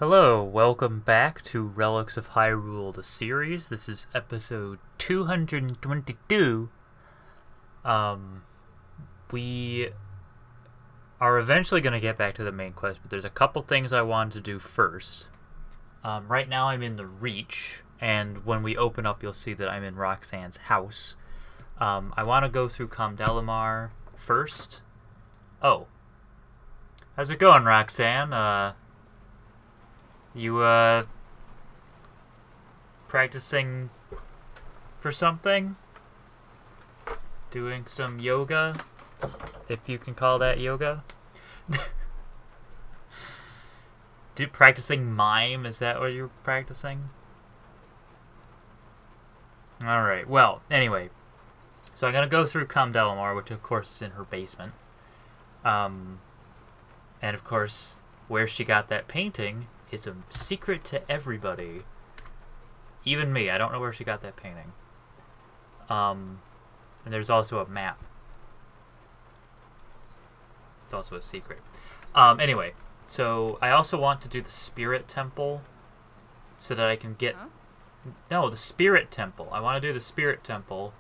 Hello, welcome back to Relics of Hyrule, the series. This is episode 222. We are eventually going to get back to the main quest, but there's a couple things I wanted to do first. Right now I'm in the Reach, and when we open up you'll see that I'm in Roxanne's house. I want to go through Kamdelamar first. Oh. How's it going, Roxanne? You, practicing for something? Doing some yoga? If you can call that yoga? Practicing mime? Is that what you're practicing? Alright, well, anyway. So I'm gonna go through Kamdelamar, which of course is in her basement. And of course, where she got that painting is a secret to everybody. Even me. I don't know where she got that painting. And there's also a map. It's also a secret. Anyway, so I also want to do the Spirit Temple so that I can get... Huh? No, the Spirit Temple. I want to do the Spirit Temple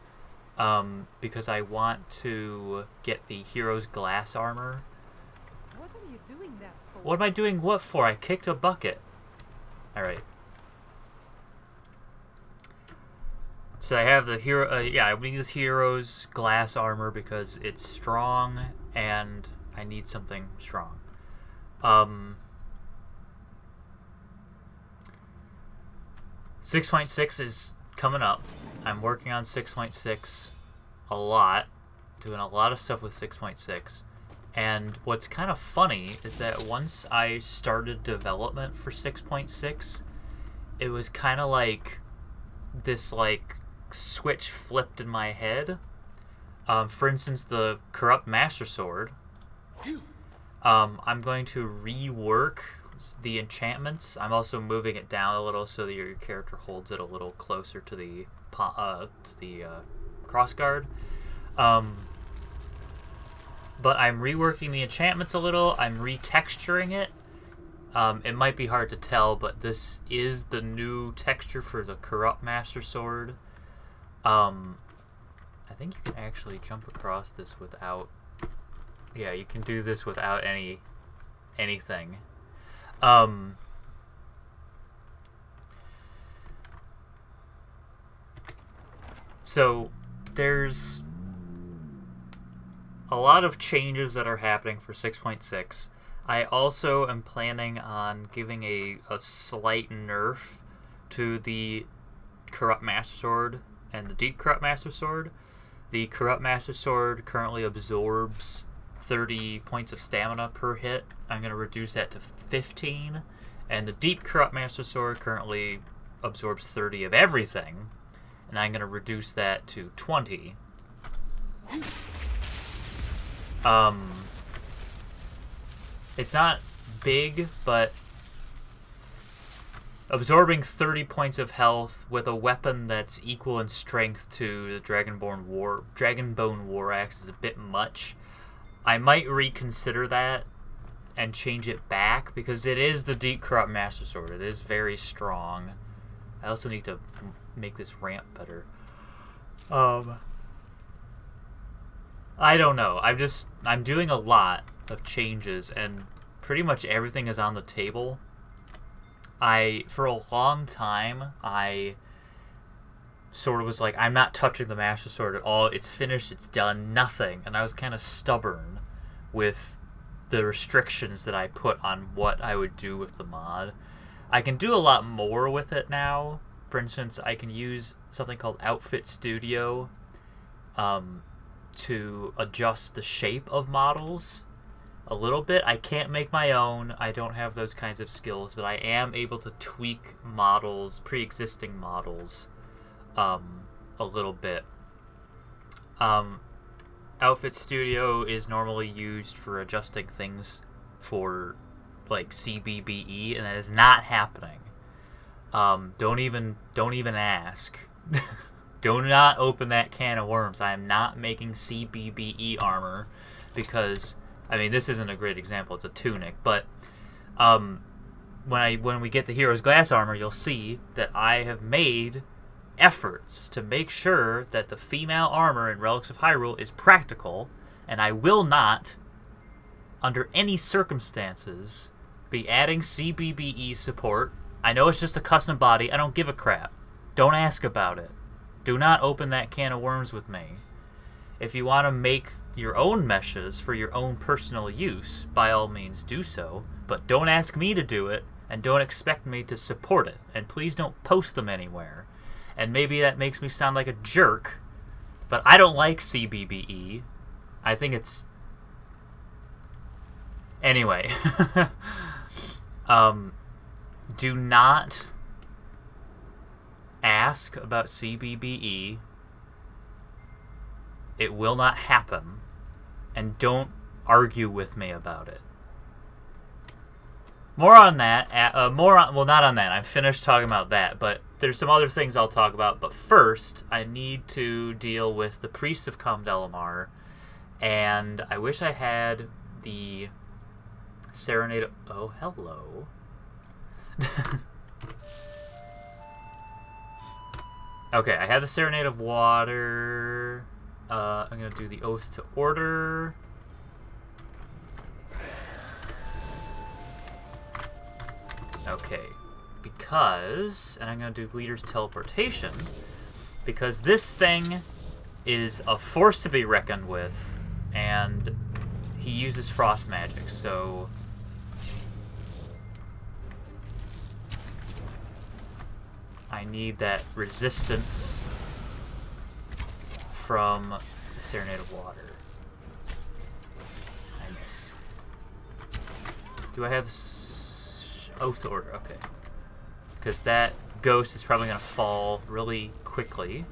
because I want to get the Hero's Glass Armor. What are you doing that for? What am I doing what for? I kicked a bucket. Alright. So I have the hero... I need this Hero's Glass Armor because it's strong and I need something strong. 6.6 is coming up. I'm working on 6.6 a lot. Doing a lot of stuff with 6.6. And what's kind of funny is that once I started development for 6.6, it was kind of like this switch flipped in my head. For instance, the Corrupt Master Sword. I'm going to rework the enchantments. I'm also moving it down a little so that your character holds it a little closer to the crossguard. But I'm reworking the enchantments a little. I'm retexturing it. It might be hard to tell, but this is the new texture for the Corrupt Master Sword. I think you can actually jump across this without... Yeah, you can do this without anything. So, there's a lot of changes that are happening for 6.6. I also am planning on giving a slight nerf to the Corrupt Master Sword and the Deep Corrupt Master Sword. The Corrupt Master Sword currently absorbs 30 points of stamina per hit. I'm going to reduce that to 15. And the Deep Corrupt Master Sword currently absorbs 30 of everything. And I'm going to reduce that to 20. It's not big, but absorbing 30 points of health with a weapon that's equal in strength to the Dragonbone War Axe is a bit much. I might reconsider that and change it back because it is the Deep Corrupt Master Sword. It is very strong. I also need to make this ramp better. I don't know. I'm doing a lot of changes and pretty much everything is on the table. For a long time, I sort of was like, I'm not touching the Master Sword at all. It's finished. It's done. Nothing. And I was kind of stubborn with the restrictions that I put on what I would do with the mod. I can do a lot more with it now. For instance, I can use something called Outfit Studio to adjust the shape of models a little bit. I can't make my own. I don't have those kinds of skills, but I am able to tweak models, pre-existing models, a little bit. Outfit Studio is normally used for adjusting things for, like, CBBE, and that is not happening. Don't even ask. Do not open that can of worms. I am not making CBBE armor because, I mean, this isn't a great example. It's a tunic, but when we get the Hero's Glass Armor, you'll see that I have made efforts to make sure that the female armor in Relics of Hyrule is practical, and I will not, under any circumstances, be adding CBBE support. I know it's just a custom body. I don't give a crap. Don't ask about it. Do not open that can of worms with me. If you want to make your own meshes for your own personal use, by all means do so, but don't ask me to do it, and don't expect me to support it, and please don't post them anywhere. And maybe that makes me sound like a jerk, but I don't like CBBE. I think it's... Anyway. Do not ask about CBBE. It will not happen. And don't argue with me about it. More on that. Well, not on that. I'm finished talking about that, but there's some other things I'll talk about. But first, I need to deal with the Priest of Kamdelamar, and I wish I had the Serenade of... Oh, hello. Okay, I have the Serenade of Water. I'm going to do the Oath to Order. Okay, because... And I'm going to do Leader's Teleportation. Because this thing is a force to be reckoned with, and he uses frost magic, so... I need that resistance from the Serenade of Water. I miss. Do I have Oath to Order? Okay. Because that ghost is probably going to fall really quickly.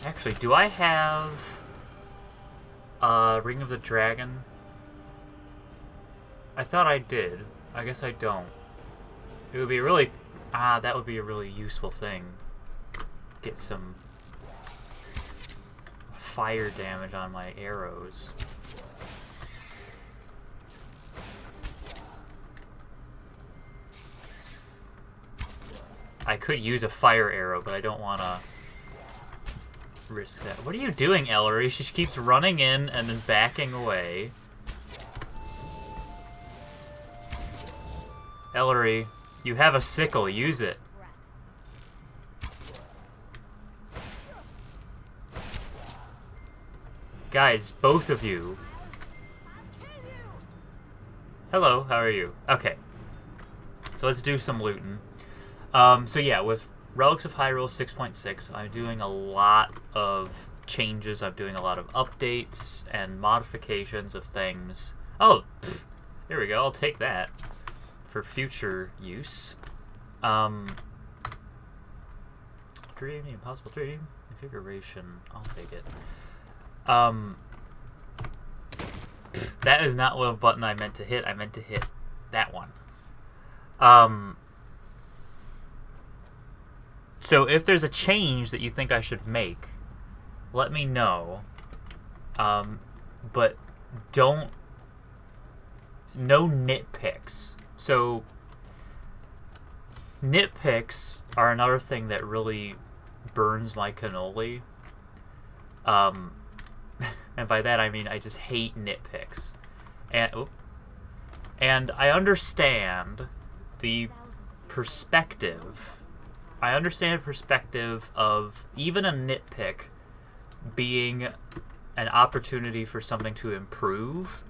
Actually, do I have Ring of the Dragon? I thought I did. I guess I don't. It would be really... that would be a really useful thing. Get some fire damage on my arrows. I could use a fire arrow, but I don't want to risk that. What are you doing, Ellery? She keeps running in and then backing away. Ellery, you have a sickle. Use it. Guys, both of you. Hello, how are you? Okay. So let's do some looting. So yeah, with Relics of Hyrule 6.6, I'm doing a lot of changes. I'm doing a lot of updates and modifications of things. Oh, there we go. I'll take that for future use. Dream, the impossible dream, configuration. I'll take it. That is not what button I meant to hit. I meant to hit that one. So if there's a change that you think I should make, let me know. But no nitpicks. So nitpicks are another thing that really burns my cannoli. And by that I mean I just hate nitpicks. And I understand the perspective. I understand the perspective of even a nitpick being an opportunity for something to improve.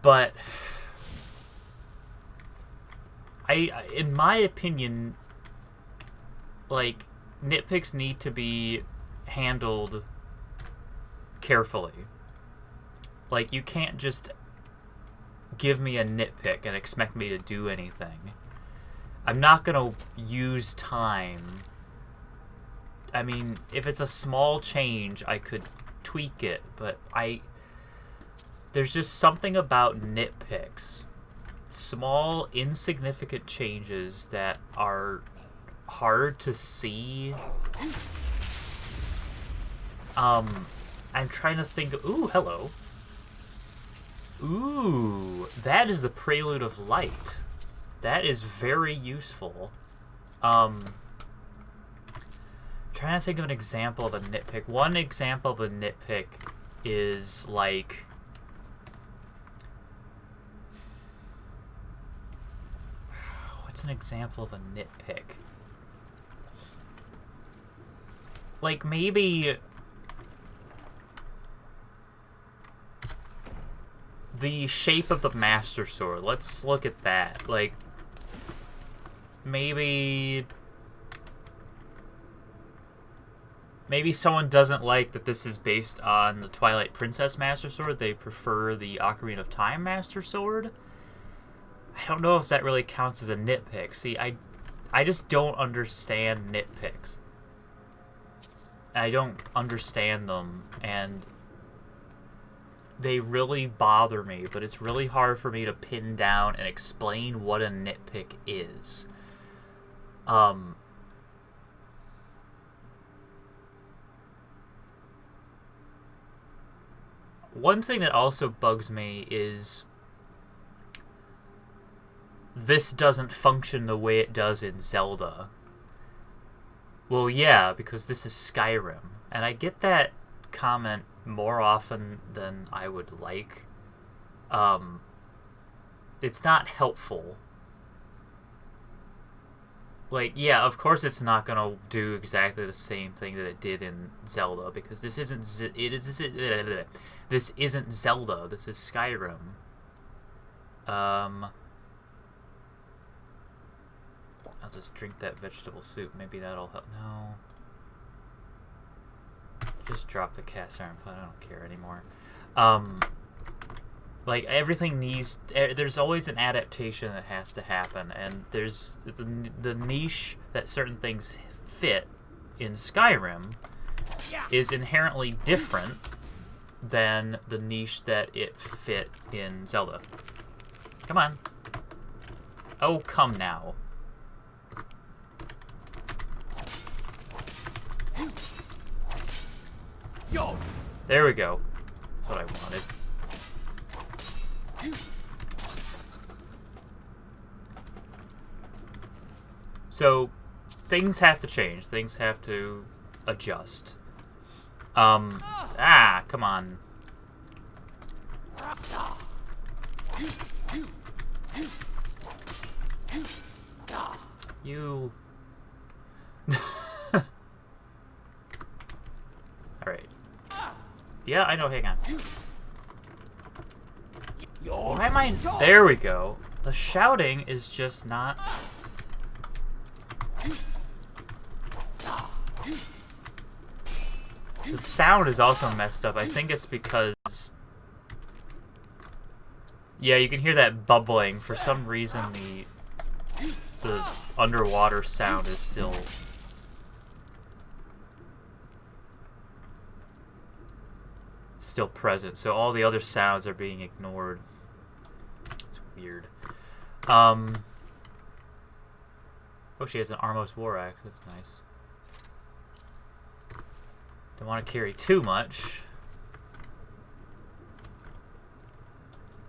But in my opinion, like, nitpicks need to be handled carefully. Like, you can't just give me a nitpick and expect me to do anything. I'm not gonna use time. I mean, if it's a small change, I could tweak it, but there's just something about nitpicks. Small, insignificant changes that are hard to see. I'm trying to think of... Ooh, hello. Ooh, that is the Prelude of Light. That is very useful. Trying to think of an example of a nitpick. One example of a nitpick is like... What's an example of a nitpick? Like, maybe... the shape of the Master Sword. Let's look at that. Like, maybe someone doesn't like that this is based on the Twilight Princess Master Sword. They prefer the Ocarina of Time Master Sword. I don't know if that really counts as a nitpick. See, I just don't understand nitpicks. I don't understand them, and they really bother me, but it's really hard for me to pin down and explain what a nitpick is. One thing that also bugs me is this doesn't function the way it does in Zelda. Well, yeah, because this is Skyrim. And I get that comment more often than I would like. It's not helpful. Like, yeah, of course it's not gonna do exactly the same thing that it did in Zelda, because this isn't this isn't Zelda. This is Skyrim. I'll just drink that vegetable soup. Maybe that'll help. No. Just drop the cast iron pot. I don't care anymore. Like, everything needs... There's always an adaptation that has to happen, and there's the niche that certain things fit in Skyrim is inherently different than the niche that it fit in Zelda. Come on. Oh, come now. Yo. There we go. That's what I wanted. So, things have to change. Things have to adjust. Come on. You... Alright. Yeah, I know, hang on. Why am I... There we go. The shouting is just not... The sound is also messed up. I think it's because... Yeah, you can hear that bubbling. For some reason, the underwater sound is still present. So all the other sounds are being ignored. It's weird. Oh, she has an Armos War Axe. That's nice. Don't want to carry too much.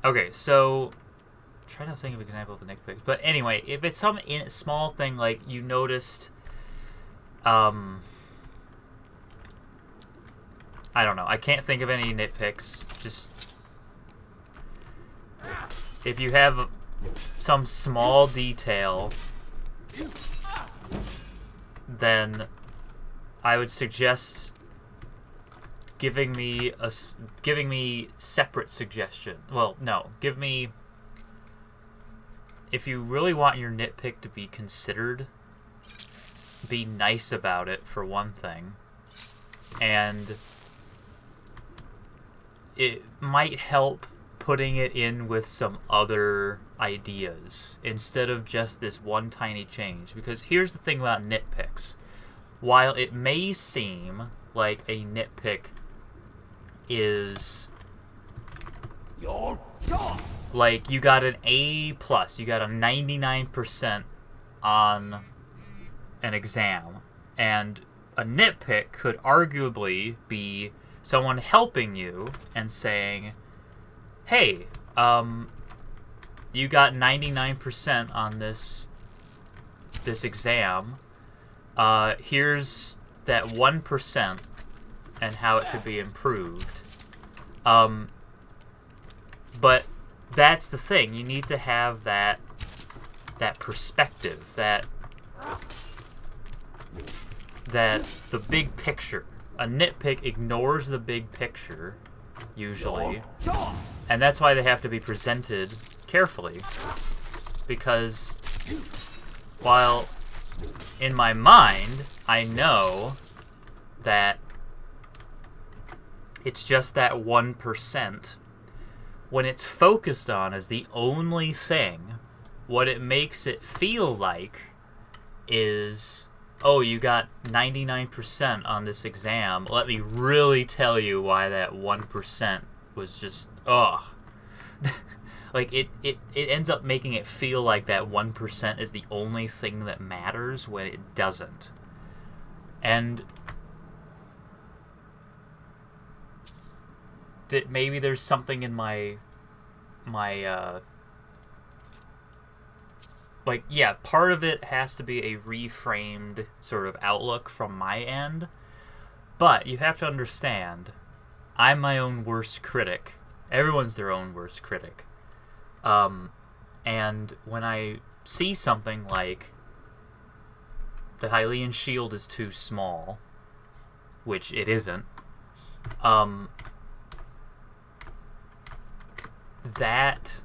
Okay, so... I'm trying to think of an example of a nitpick. But anyway, if it's some small thing like you noticed... I don't know. I can't think of any nitpicks. Just... If you have some small detail, then I would suggest giving me separate suggestion. Well, no, give me... If you really want your nitpick to be considered, be nice about it, for one thing. And it might help putting it in with some other ideas instead of just this one tiny change. Because here's the thing about nitpicks. While it may seem like a nitpick is like you got an A+, you got a 99% on an exam, and a nitpick could arguably be someone helping you and saying, hey, you got 99% on this exam. Here's that 1% and how it could be improved. But that's the thing. You need to have that perspective, that the big picture. A nitpick ignores the big picture, usually. And that's why they have to be presented carefully. Because while in my mind, I know that it's just that 1%, when it's focused on as the only thing, what it makes it feel like is, oh, you got 99% on this exam. Let me really tell you why that 1% was just, ugh. Like, it ends up making it feel like that 1% is the only thing that matters when it doesn't. And that maybe there's something in my like, yeah, part of it has to be a reframed sort of outlook from my end, but you have to understand, I'm my own worst critic. Everyone's their own worst critic. And when I see something like the Hylian shield is too small, which it isn't, that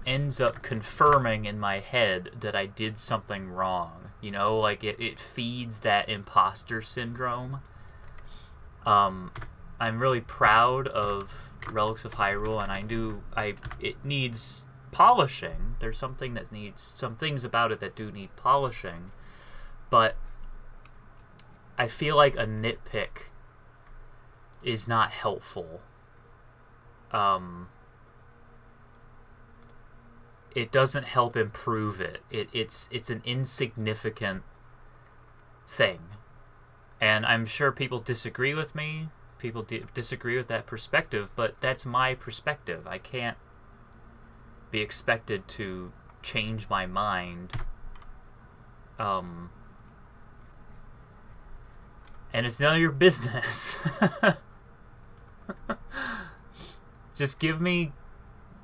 ends up confirming in my head that I did something wrong. You know, like it feeds that imposter syndrome. I'm really proud of Relics of Hyrule, and it needs polishing. There's some things about it that do need polishing, but I feel like a nitpick is not helpful. It doesn't help improve it. It's an insignificant thing. And I'm sure people disagree with me. People disagree with that perspective, but that's my perspective. I can't be expected to change my mind. And it's none of your business. Just give me...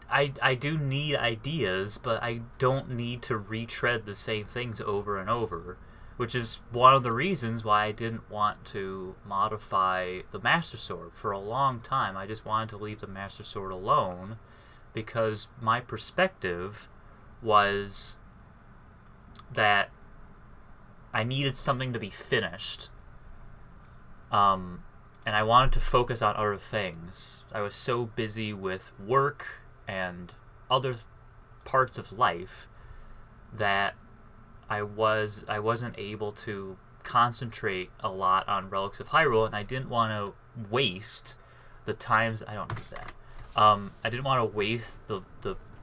I do need ideas, but I don't need to retread the same things over and over, which is one of the reasons why I didn't want to modify the Master Sword. For a long time, I just wanted to leave the Master Sword alone, because my perspective was that I needed something to be finished. And I wanted to focus on other things. I was so busy with work and other parts of life that I wasn't able to concentrate a lot on Relics of Hyrule, and I didn't want to waste the times... I don't need that. I didn't want to waste the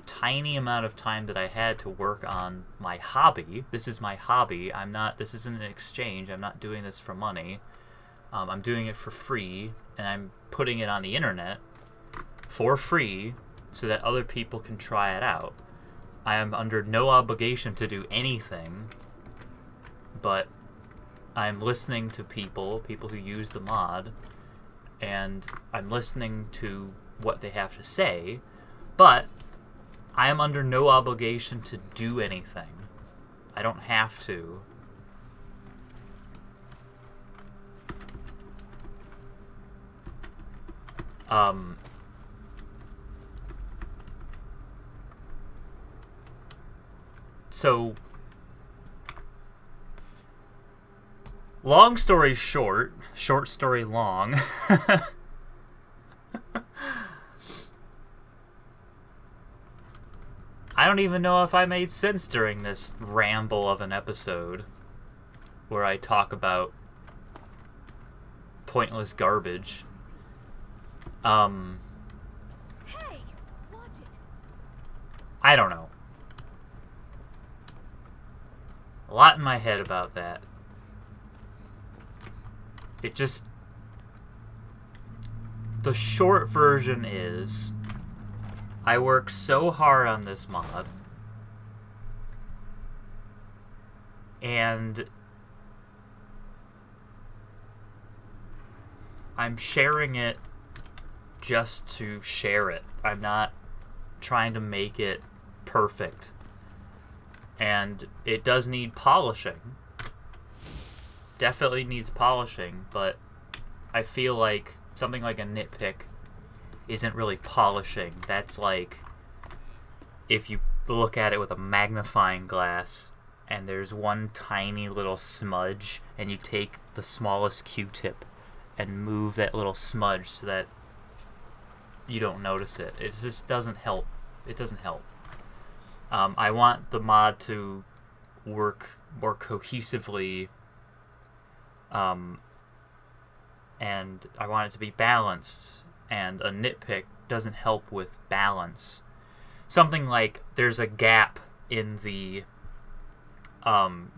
tiny amount of time that I had to work on my hobby. This is my hobby. This isn't an exchange. I'm not doing this for money. I'm doing it for free, and I'm putting it on the internet for free so that other people can try it out. I am under no obligation to do anything, but I'm listening to people who use the mod, and I'm listening to what they have to say, but I am under no obligation to do anything. I don't have to. So, long story short, short story long, I don't even know if I made sense during this ramble of an episode where I talk about pointless garbage. Hey, watch it. I don't know. A lot in my head about that. It just... The short version is... I work so hard on this mod. And... I'm sharing it just to share it. I'm not trying to make it perfect. And it does need polishing. Definitely needs polishing, but I feel like something like a nitpick isn't really polishing. That's like if you look at it with a magnifying glass and there's one tiny little smudge and you take the smallest Q-tip and move that little smudge so that you don't notice it. It just doesn't help. It doesn't help. I want the mod to work more cohesively, and I want it to be balanced, and a nitpick doesn't help with balance. Something like there's a gap in the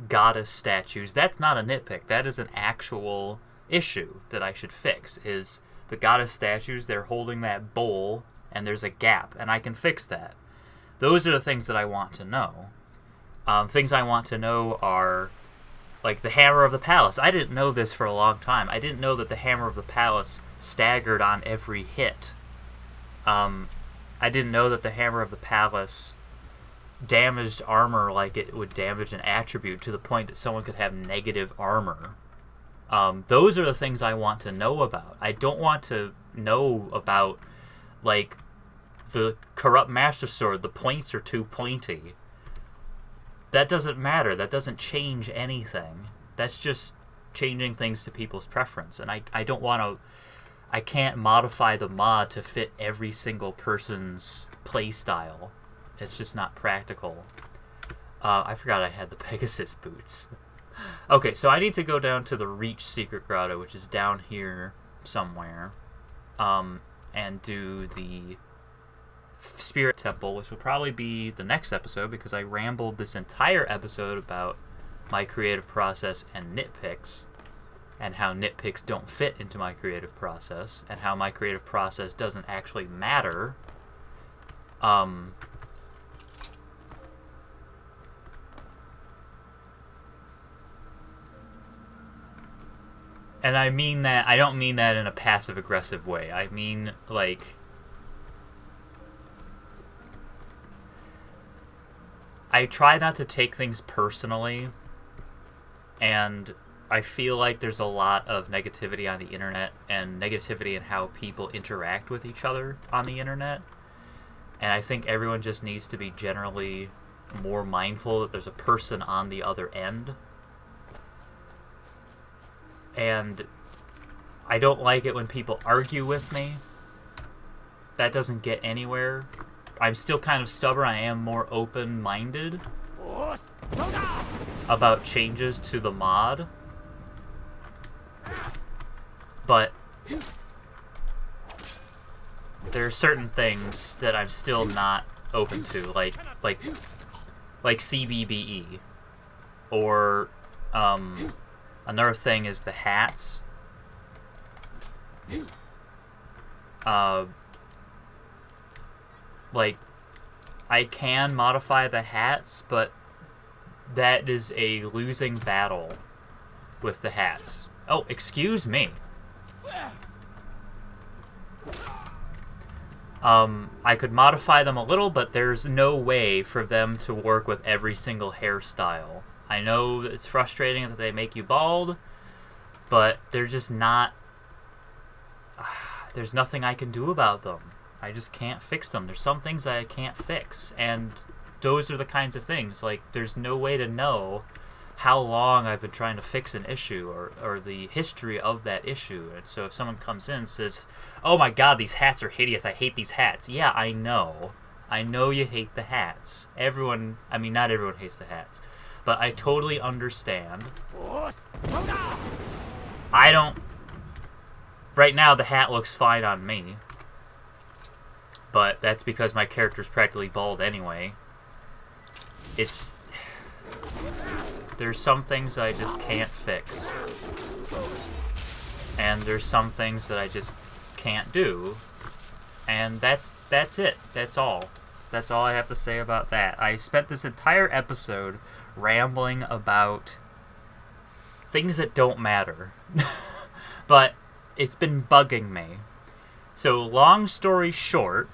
goddess statues. That's not a nitpick. That is an actual issue that I should fix. Is the goddess statues, they're holding that bowl and there's a gap, and I can fix that. Those are the things that I want to know. Things I want to know are like the Hammer of the Palace. I didn't know this for a long time. I didn't know that the Hammer of the Palace staggered on every hit. I didn't know that the Hammer of the Palace damaged armor like it would damage an attribute, to the point that someone could have negative armor. Those are the things I want to know about. I don't want to know about, like, the Corrupt Master Sword. The points are too pointy. That doesn't matter. That doesn't change anything. That's just changing things to people's preference. And I don't want to... I can't modify the mod to fit every single person's playstyle. It's just not practical. I forgot I had the Pegasus boots. Okay, so I need to go down to the Reach Secret Grotto, which is down here somewhere, and do the Spirit Temple, which will probably be the next episode, because I rambled this entire episode about my creative process and nitpicks, and how nitpicks don't fit into my creative process, and how my creative process doesn't actually matter. And I mean that, I don't mean that in a passive-aggressive way. I mean, like, I try not to take things personally, and I feel like there's a lot of negativity on the internet, and negativity in how people interact with each other on the internet. And I think everyone just needs to be generally more mindful that there's a person on the other end. And I don't like it when people argue with me. That doesn't get anywhere. I'm still kind of stubborn. I am more open-minded about changes to the mod. But there are certain things that I'm still not open to, like CBBE, or another thing is the hats. Like, I can modify the hats, but that is a losing battle with the hats. Oh, excuse me. I could modify them a little, but there's no way for them to work with every single hairstyle. I know it's frustrating that they make you bald, but they're just not... There's nothing I can do about them. I just can't fix them. There's some things that I can't fix, and those are the kinds of things. Like, there's no way to know how long I've been trying to fix an issue, or the history of that issue. And so if someone comes in and says, oh my god, these hats are hideous, I hate these hats. Yeah, I know. I know you hate the hats. Everyone, I mean, not everyone hates the hats. But I totally understand. I don't... Right now, the hat looks fine on me. but that's because my character's practically bald anyway. There's some things that I just can't fix. And there's some things that I just can't do. And that's it. That's all. That's all I have to say about that. I spent this entire episode rambling about things that don't matter. But it's been bugging me. So, long story short,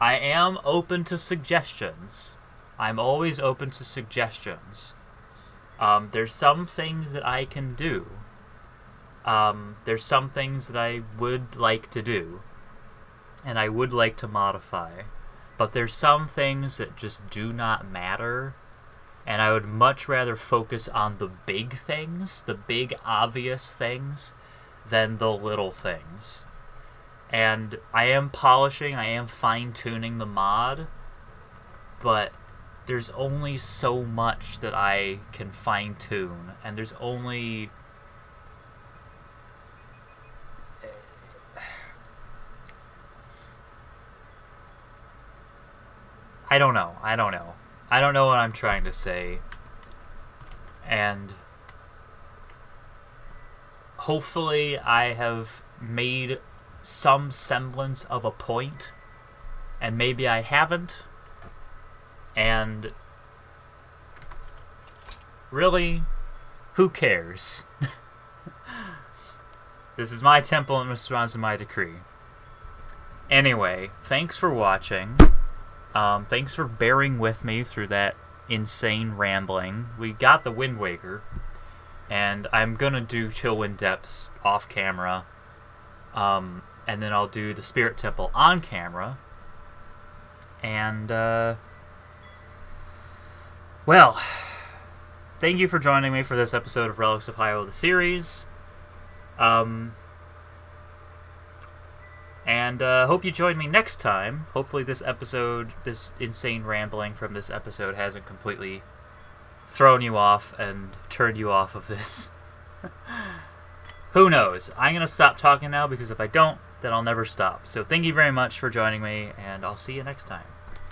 I am open to suggestions. I'm always open to suggestions. There's some things that I can do. There's some things that I would like to do. And I would like to modify. But there's some things that just do not matter. And I would much rather focus on the big things, the big obvious things, than the little things. And I am polishing, I am fine-tuning the mod, but there's only so much that I can fine-tune, and there's only... I don't know what I'm trying to say, and hopefully I have made some semblance of a point, and maybe I haven't, and really, who cares? This is my temple in response to my decree. Anyway, thanks for watching. Thanks for bearing with me through that insane rambling. We got the Wind Waker, and I'm gonna do Chill Wind Depths off camera, and then I'll do the Spirit Temple on camera, and, well, thank you for joining me for this episode of Relics of Hyrule, the series, and hope you join me next time. Hopefully this insane rambling from this episode hasn't completely thrown you off and turned you off of this. Who knows? I'm going to stop talking now, because if I don't, then I'll never stop. So thank you very much for joining me, and I'll see you next time.